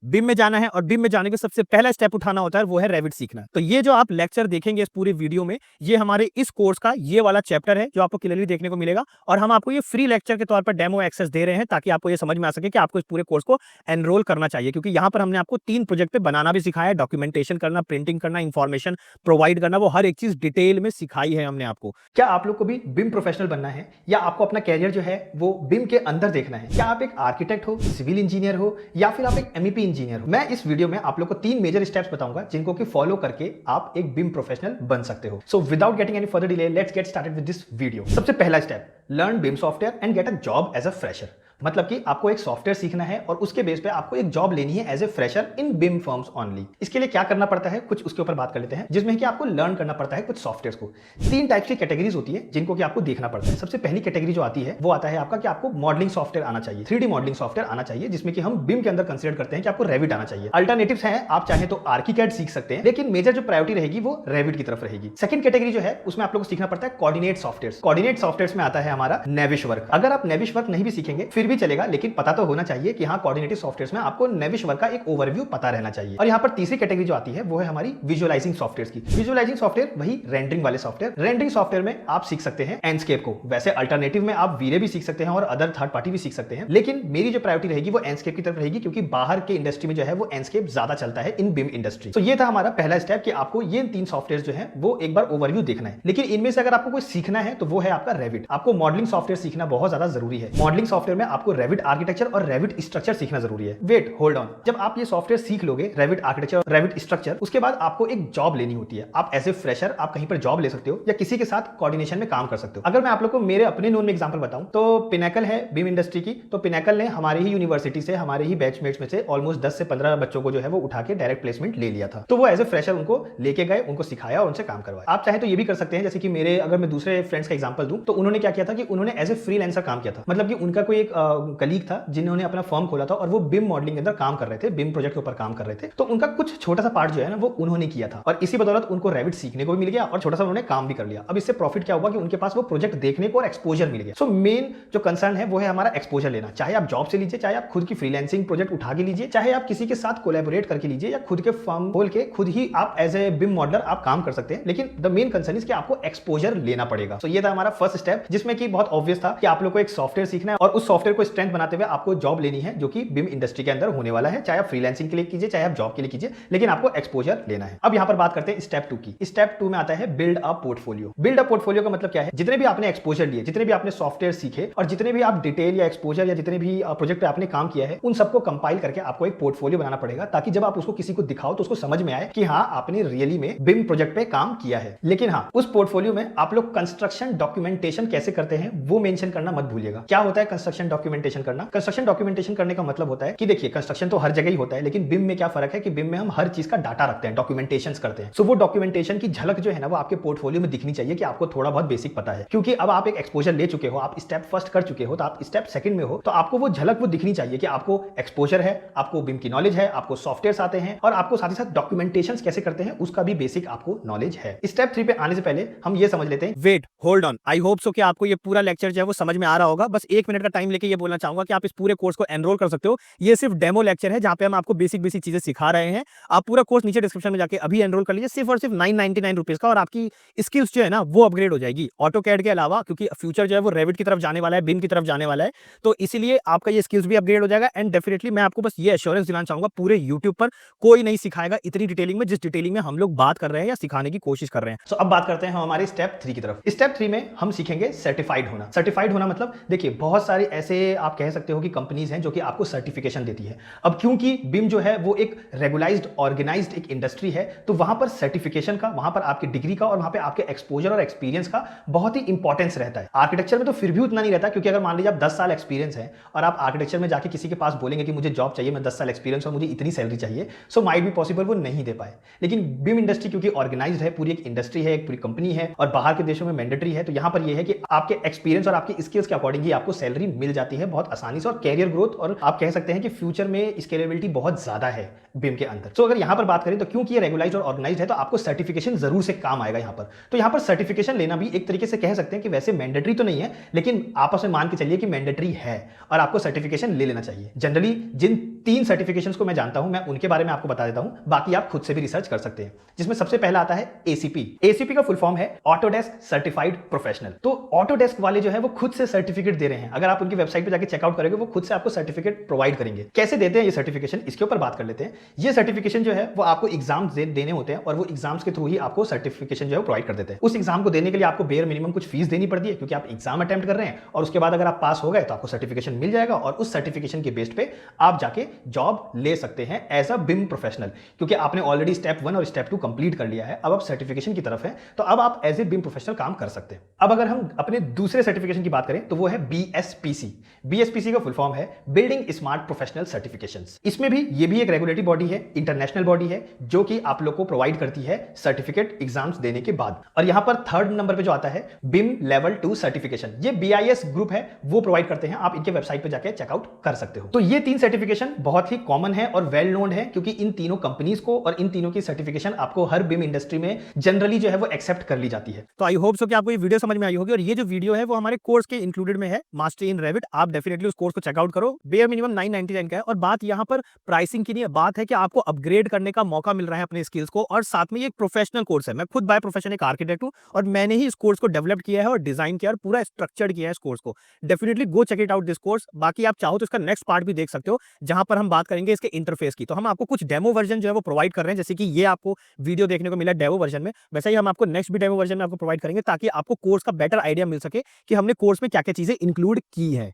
बिम में जाना है और बिम में जाने का सबसे पहला स्टेप उठाना होता है वो है रेविट सीखना। तो ये जो आप लेक्चर देखेंगे इस पूरे वीडियो में, ये हमारे इस कोर्स का ये वाला चैप्टर है जो आपको क्लियरली देखने को मिलेगा और हम आपको ये फ्री लेक्चर के तौर पर डेमो एक्सेस दे रहे हैं ताकि आपको ये समझ में आ सके कि आपको इस पूरे कोर्स को एनरोल करना चाहिए, क्योंकि यहाँ पर हमने आपको 3 प्रोजेक्ट पे बनाना भी सिखाया है, डॉक्यूमेंटेशन करना, प्रिंटिंग करना, इंफॉर्मेशन प्रोवाइड करना, वो हर एक चीज डिटेल में सिखाई है हमने आपको। क्या आप लोग को भी बिम प्रोफेशनल बनना है या आपको अपना कैरियर जो है वो बिम के अंदर देखना है? क्या आप एक आर्किटेक्ट हो, सिविल इंजीनियर हो या फिर आप एक एमईपी इंजीनियर हो? मैं इस वीडियो में आप लोग को 3 मेजर स्टेप्स बताऊंगा जिनको कि फॉलो करके आप एक बिम प्रोफेशनल बन सकते हो। So without getting any further delay, let's get started with this video. सबसे पहला step, learn BIM software and get a job as a fresher. मतलब कि आपको एक सॉफ्टवेयर सीखना है और उसके बेस पे आपको एक जॉब लेनी है as a fresher in BIM firms only. इसके लिए क्या करना पड़ता है, कुछ उसके ऊपर बात कर लेते हैं, जिसमें कि आपको लर्न करना पड़ता है कुछ सॉफ्टवेयर्स को। 3 टाइप्स की कैटेगरीज होती है जिनको कि आपको देखना पड़ता है। सबसे पहली कैटेगरी जो आती है वो आता है आपका कि आपको मॉडलिंग सॉफ्टवेयर आना चाहिए, 3D मॉडलिंग सॉफ्टवेयर आना चाहिए, जिसमें कि हम बिम के अंदर कंसीडर करते हैं कि आपको रेविट आना चाहिए। अल्टरनेटिव्स हैं, आप चाहे तो आर्किकैड सीख सकते हैं, लेकिन मेजर जो प्रायोरिटी रहेगी वो रेविट की तरफ रहेगी। सेकंड कैटेगरी जो है उसमें आप लोग को सीखना पड़ता है कोऑर्डिनेट सॉफ्टवेयर। कोऑर्डिनेट सॉफ्टवेयर में आता है हमारा नेविश वर्क। अगर आप नेविश वर्क नहीं भी सीखेंगे फिर भी चलेगा, लेकिन पता तो होना चाहिए कि हाँ कोऑर्डिनेटिव सॉफ्टवेयर्स में आपको नेविश वर्क का एक ओवरव्यू पता रहना चाहिए। और यहाँ पर तीसरी कैटेगरी जो आती है वो है हमारी विजुअलाइजिंग सॉफ्टवेयर की। विजुअलाइजिंग सॉफ्टवेयर वही रेंडरिंग वाले सॉफ्टवेयर। रेंडरिंग सॉफ्टवेयर में आप सीख सकते हैं एंडस्केप को। वैसे अल्टरनेटिव में आप वीरे भी सीख सकते हैं और अदर थर्ड पार्टी भी सीख सकते हैं, लेकिन मेरी जो प्रायोरिटी रहेगी वो एंडस्केप की तरफ रहेगी, क्योंकि बाहर के इंडस्ट्री में जो है वो एंडस्केप ज्यादा चलता है इन बिम इंडस्ट्री। तो ये था हमारा पहला स्टेप कि आपको ये 3 सॉफ्टवेयर जो है वो एक बार ओवरव्यू देखना है। लेकिन इनमें से अगर आपको कोई सीखना है तो वो है आपका रेविट। आपको मॉडलिंग सॉफ्टवेयर सीखना बहुत ज्यादा जरूरी है। मॉडलिंग सॉफ्टवेयर में आपको रेविट आर्किटेक्चर और रेविट स्ट्रक्चर सीखना जरूरी है। वेट होल्ड ऑन, जब आप ये सॉफ्टवेयर सीख लोगे रेविट आर्किटेक्चर, रेविट स्ट्रक्चर, उसके बाद आपको एक जॉब लेनी होती है। आप एज ए फ्रेशर आप कहीं पर जॉब ले सकते हो या किसी के साथ कोऑर्डिनेशन में काम कर सकते हो। अगर मैं आप लोग को मेरे अपने नोन में एग्जांपल बताऊं तो पिनेकल है बिम इंडस्ट्री की, तो पिनेकल ने हमारी ही यूनिवर्सिटी से, हमारे ही बैचमेट्स में से ऑलमोस्ट 10 से 15 बच्चों को जो है वो उठा के डायरेक्ट प्लेसमेंट ले लिया था। तो वो एज ए फ्रेशर उनको लेके गए, उनको सिखाया और उनसे काम करवाया। आप चाहे तो ये भी कर सकते हैं, जैसे कि मेरे, अगर मैं दूसरे फ्रेंड्स का एग्जांपल दूं तो उन्होंने क्या किया था कि उन्होंने एज ए फ्रीलांसर काम किया था। मतलब कि उनका कोई एक कलीग था जिन्होंने अपना फर्म खोला था और वो बिम मॉडलिंग के अंदर काम कर रहे थे, बिम प्रोजेक्ट के ऊपर काम कर रहे थे। तो उनका कुछ छोटा सा पार्ट जो है ना वो उन्होंने किया था और इसी बदौलत उनको रेविट सीखने को भी मिल गया और छोटा सा उन्होंने काम भी कर लिया। अब इससे प्रॉफिट क्या हुआ कि उनके पास वो प्रोजेक्ट देखने को और एक्सपोजर मिल गया। सो मेन जो कंसर्न है वो है हमारा एक्सपोजर लेना। चाहे आप जॉब से लीजिए, चाहे आप खुद की फ्रीलांसिंग प्रोजेक्ट उठा के लीजिए, चाहे आप किसी के साथ कोलैबोरेट करके लीजिए या खुद के फर्म खोल के खुद ही आप एज ए बिम मॉडलर आप काम कर सकते हैं, लेकिन द मेन कंसर्न इज कि आपको एक्सपोजर लेना पड़ेगा। तो ये था हमारा फर्स्ट स्टेप, जिसमें कि बहुत ऑब्वियस था कि आप लोग को एक सॉफ्टवेयर सीखना है और उस सॉफ्टवेयर को स्ट्रेंथ बनाते हुए आपको जॉब लेनी है, जो कि बिम इंडस्ट्री के अंदर होने वाला है। चाहे आप फ्रीलांसिंग के लिए कीजिए, चाहे आप जॉब के लिए कीजिए, लेकिन आपको एक्सपोजर लेना है। अब यहां पर बात करते हैं स्टेप 2 की। स्टेप 2 में आता है build a portfolio. Build a portfolio का मतलब क्या है, जितने भी आपने एक्सपोजर लिए, जितने भी आपने सॉफ्टवेयर सीखे और जितने भी आप डिटेल या एक्सपोजर या जितने भी प्रोजेक्ट पे आपने काम किया है, उन सबको कंपाइल करके आपको एक पोर्टफोलियो बनाना पड़ेगा, ताकि जब आप उसको किसी को दिखाओ तो उसको समझ में आए कि हाँ आपने रियली में बिम प्रोजेक्ट पे काम किया है। लेकिन हाँ, उस पोर्टफोलियो में आप लोग कंस्ट्रक्शन डॉक्यूमेंटेशन कैसे करते हैं वो मेंशन करना मत भूलिएगा। क्या होता है कंस्ट्रक्शन डॉक्यूमेंटेशन करना? कंस्ट्रक्शन डॉक्यूमेंटेशन करने का मतलब होता है कि देखिए, कंस्ट्रक्शन तो हर जगह ही होता है, लेकिन बिम में क्या फर्क है कि बिम में हम हर चीज का डाटा रखते हैं, डॉक्यूमेंटेशन करते हैं। सो वो डॉक्यूमेंटेशन की झलक जो है ना वो आपके पोर्टफोलियो में दिखनी चाहिए कि आपको थोड़ा बहुत बेसिक पता है, क्योंकि अब आप एक एक्सपोजर ले चुके हो, आप स्टेप फर्स्ट कर चुके हो, तो आप स्टेप सेकंड में हो, तो आपको वो झलक वो दिखनी चाहिए कि आपको एक्सपोजर है, आपको बिम की नॉलेज है, आपको सॉफ्टवेयर्स आते हैं और आपको साथ ही साथ डॉक्यूमेंटेशन कैसे करते हैं उसका भी बेसिक आपको नॉलेज है। स्टेप 3 पे आने से पहले हम ये समझ लेते हैं। Wait hold on, I hope so कि आपको ये पूरा लेक्चर जो है वो समझ में आ रहा होगा। बस 1 मिनट का टाइम लेके ये बोलना चाहूंगा कि आप इस पूरे कोर्स को एनरोल कर सकते हो। ये सिर्फ डेमो लेक्चर है जहां पे हम आपको बेसिक बेसिक चीजें सिखा रहे हैं। आप पूरा कोर्स नीचे डिस्क्रिप्शन में जाके अभी एनरोल कर लीजिए, सिर्फ और सिर्फ 999 रुपीज का, और आपकी स्किल्स जो है ना वो अपग्रेड हो जाएगी ऑटो कैड के अलावा, क्योंकि फ्यूचर जो है वो रेविट की तरफ जाने वाला है, बिम की तरफ जाने वाला है। तो इसीलिए आपका ये स्किल्स भी अपग्रेड हो जाएगा। एंड डेफिनेटली मैं आपको बस ये एश्योरेंस दिलाना चाहूंगा, पूरे यूट्यूब पर कोई नहीं सिखाएगा इतनी डिटेलिंग में जिस डिटेलिंग में हम लोग बात कर रहे हैं या सिखाने की कोशिश कर रहे हैं। तो अब बात करते हैं हम हमारे स्टेप 3 की तरफ। स्टेप 3 में हम सीखेंगे सर्टिफाइड होना। सर्टिफाइड होना मतलब देखिए, बहुत सारे ऐसे आप कह सकते हो कि कंपनीज हैं जो कि आपको सर्टिफिकेशन देती है। अब क्योंकि बिम जो है वो एक रेगुलाइज्ड ऑर्गेनाइज्ड एक इंडस्ट्री है, तो वहां पर सर्टिफिकेशन का, वहां पर आपकी डिग्री का और वहां पे आपके एक्सपोजर और एक्सपीरियंस का बहुत ही इंपॉर्टेंस रहता है। आर्किटेक्चर में तो फिर भी उतना नहीं रहता, क्योंकि अगर मान लीजिए आप 10 साल एक्सपीरियंस है और आप आर्किटेक्चर में जाके किसी के पास बोलेंगे कि मुझे जॉब चाहिए, मैं 10 साल एक्सपीरियंस और मुझे इतनी सैलरी चाहिए, सो माइट बी पॉसिबल वो नहीं दे पाए। लेकिन बिम इंडस्ट्री क्योंकि ऑर्गेनाइज्ड है, पूरी एक इंडस्ट्री है, एक पूरी कंपनी है और बाहर के देशों में मैंडेटरी है, तो यहां पर यह है कि आपके एक्सपीरियंस और आपकी स्किल्स के अकॉर्डिंग ही आपको सैलरी मिल जाती है बहुत आसानी से, और कैरियर ग्रोथ और आप कह सकते हैं कि फ्यूचर में स्केलेबिलिटी बहुत ज्यादा है बिम के अंदर। तो अगर यहां पर बात करें तो क्योंकि ये रेगुलाइज्ड और ऑर्गेनाइज्ड है, तो आपको सर्टिफिकेशन जरूर से काम आएगा यहां पर। तो यहां पर सर्टिफिकेशन लेना भी एक तरीके से कह सकते हैं कि वैसे मैंडेटरी तो नहीं है, लेकिन आपस में मान के चलिए कि मैंडेटरी है और आपको सर्टिफिकेशन ले लेना चाहिए। जनरली जिन तीन सर्टिफिकेशंस को मैं जानता हूं, मैं उनके बारे में आपको बता देता हूं, बाकी आप खुद से भी रिसर्च कर सकते हैं। जिसमें सबसे पहला आता है एसीपी। एसीपी का फुल फॉर्म है ऑटोडेस्क सर्टिफाइड प्रोफेशनल। तो ऑटोडेस्क वाले जो है वो खुद से सर्टिफिकेट दे रहे हैं। अगर आप उनकी वेबसाइट पे जाके चेकआउट करोगे, वो खुद से आपको सर्टिफिकेट प्रोवाइड करेंगे। कैसे देते हैं ये सर्टिफिकेशन, इसके ऊपर बात कर लेते हैं। ये सर्टिफिकेशन जो है वो आपको एग्जाम्स देने होते हैं और वो एग्जाम्स के थ्रू ही आपको सर्टिफिकेशन जो है प्रोवाइड कर देते हैं। उस एग्जाम को देने के लिए आपको बेयर मिनिमम कुछ फीस देनी पड़ती है, क्योंकि आप एग्जाम अटेम्प्ट कर रहे हैं, और उसके बाद अगर आप पास हो गए तो आपको सर्टिफिकेशन मिल जाएगा और उस सर्टिफिकेशन के बेस पे आप जाके जॉब ले सकते हैं एज अ बिम प्रोफेशनल। क्योंकि आपने ऑलरेडी स्टेप 1 और स्टेप 2 कंप्लीट कर लिया है, अब आप सर्टिफिकेशन की तरफ है, तो अब आप एज ए बिम प्रोफेशनल काम कर सकते हैं। अब अगर हम अपने दूसरे सर्टिफिकेशन की बात करें तो वो है बीएसपीसी। बीएसपीसी का फुल फॉर्म है बिल्डिंग स्मार्ट प्रोफेशनल सर्टिफिकेशंस। इसमें भी ये भी एक रेगुलेटरी बॉडी है, इंटरनेशनल बॉडी है, जो कि आप लोग को प्रोवाइड करती है सर्टिफिकेट एग्जाम्स देने के बाद। और यहां पर थर्ड नंबर पे जो आता है बिम लेवल 2 सर्टिफिकेशन, ये बीआईएस ग्रुप है, वो प्रोवाइड करते हैं। आप इनके वेबसाइट पे जाके चेकआउट कर सकते हो। तो ये तीन सर्टिफिकेशन बहुत ही कॉमन है और वेल नोन है, क्योंकि इन तीनों कंपनीज को और इन तीनों की सर्टिफिकेशन आपको हर बिम इंडस्ट्री में जनरली जो है वो एक्सेप्ट कर ली जाती है। तो आई होप सो कि आपको ये वीडियो समझ में आई होगी, और ये जो वीडियो है वो हमारे कोर्स के इंक्लूडेड में है, मास्टरी इन रेविट। आप डेफिनेटली उस कोर्स को चेकआउट करो। बेयर मिनिमम 999 का है, और बात यहाँ पर प्राइसिंग की नहीं है, बात है कि आपको अपग्रेड करने का मौका मिल रहा है अपने स्किल्स को, और साथ में ये एक प्रोफेशनल कोर्स है। मैं खुद बाय प्रोफेशन एक आर्किटेक्ट हूँ, और मैंने ही इस कोर्स को डेवलप किया है और डिजाइन किया और पूरा स्ट्रक्चर्ड किया है इस कोर्स को। Definitely go check it out this course. बाकी आप चाहो तो इसका नेक्स्ट पार्ट भी देख सकते हो, जहां पर हम बात करेंगे इसके इंटरफेस की। तो हम आपको कुछ डेमो वर्जन जो है वो प्रोवाइड कर रहे हैं, जैसे कि ये आपको वीडियो देखने को मिला डेमो वर्जन में, वैसे ही हम आपको नेक्स्ट भी डेमो वर्जन में आपको प्रोवाइड करेंगे, ताकि आपको कोर्स का बेटर आइडिया मिल सके कि हमने कोर्स में क्या क्या चीजें इंक्लूड की है।